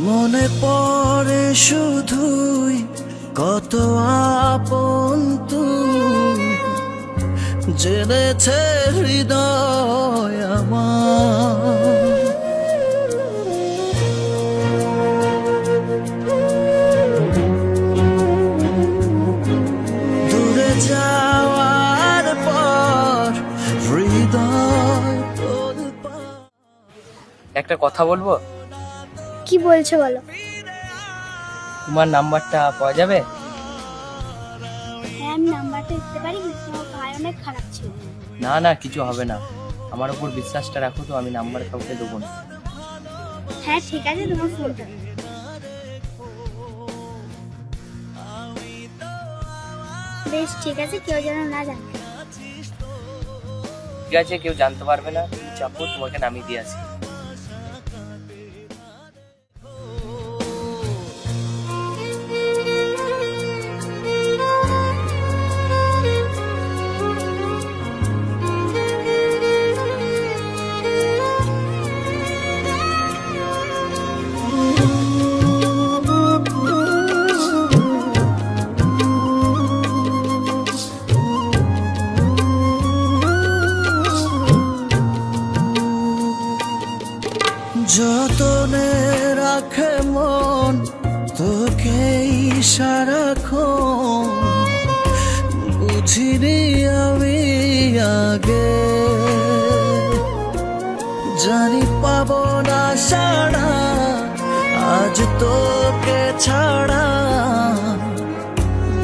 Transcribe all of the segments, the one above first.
মনে পড়ে শুধুই কত আপন তুই, জেনেছে হৃদয় আমার। দূরে যাওয়ার পর হৃদয় একটা কথা বলবো। কি বলছো বলো। তোমার নাম্বারটা পাওয়া যাবে? হ্যাঁ আমি নাম্বারটা দিতে পারি, কিন্তু তোমার ভাই অনেক খারাপ ছিল। না না, কিছু হবে না, আমার উপর বিশ্বাসটা রাখো তো, আমি নাম্বার কাউকে দেবো না। হ্যাঁ ঠিক আছে, তোমার ফোনটা। বেশ ঠিক আছে, কেউ যেন না জানে। ঠিক আছে, কেউ জানতে পারবে না, তুমি চাপো, তোমাকে নামিয়ে দিয়ে আসি। যতনে রাখে মন তোকেই সারাক্ষণ, বুঝিনি আমি আগে, জানি পাবো না সাড়া আজ তোকে ছাড়া,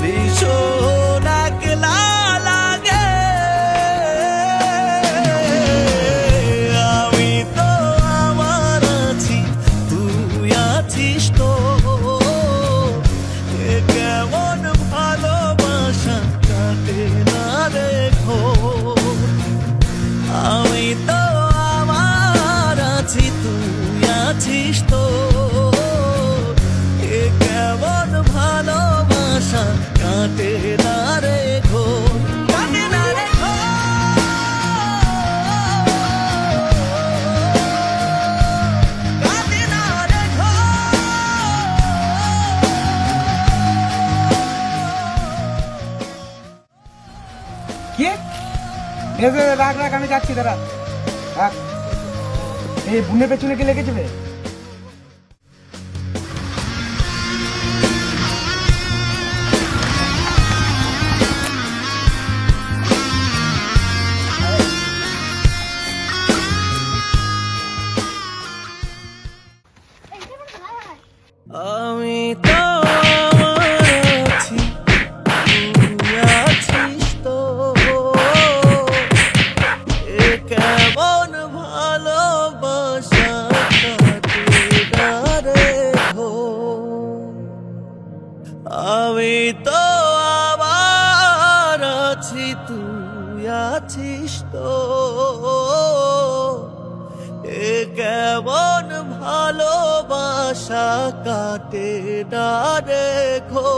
ভীষণ একলা লাগে। আমি তো আমার আছি, তুই আছিস তো, এ কেমন ভালোবাসা কাটে না রেখো। আমি তো আমার আছি, তুই আছিস তো, এ কেমন ভালোবাসা কাটে না রেখো, কাটে না রেখো। কাটে না রেখো। কি রাখ রাখ, আমি যাচ্ছি, দাঁড়া রাখ। এই বুনের পেছনে কি লেগেছে? আমি তো আমার আছি, তুই আছিস তো, এ কেমন ভালোবাসা কাটে না রেখো। আমি তো আমার আছি, তুই আছিস তো, এ কেমন ভালোবাসা কাটে না রেখো।